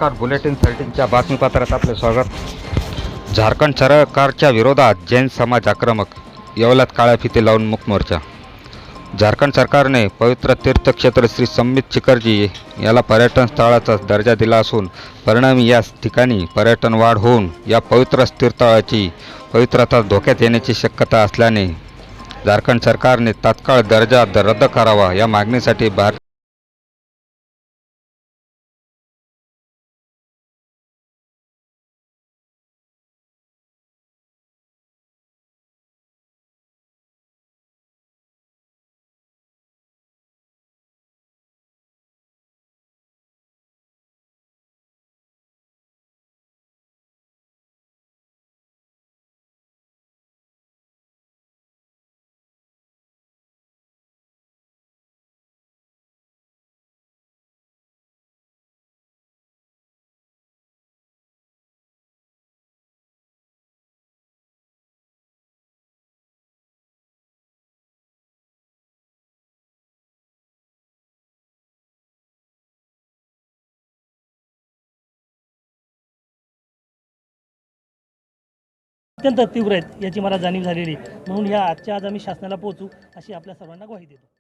नमस्कार. बुलेटिन 13च्या बातमीपत्रात आपले स्वागत. झारखंड सरकारच्या विरोधात जैन समाज आक्रमक, येवल्यात काळ्या फिती लावून मूक मोर्चा. झारखंड सरकारने पवित्र तीर्थक्षेत्र श्री सम्मित शिखरजी याला पर्यटन स्थळाचा दर्जा दिला असून परिणामी या ठिकाणी पर्यटन वाढ होऊन या पवित्र तीर्थस्थळाची पवित्रता धोक्यात येण्याची शक्यता असल्याने झारखंड सरकारने तात्काळ दर्जा रद्द करावा या मागणीसाठी अत्यंत तीव्र आहेत याची मला जाणीव झालेली, म्हणून ह्या आज आम्ही शासनाला पोहोचू अशी आपल्या सर्वांना ग्वाही देतो.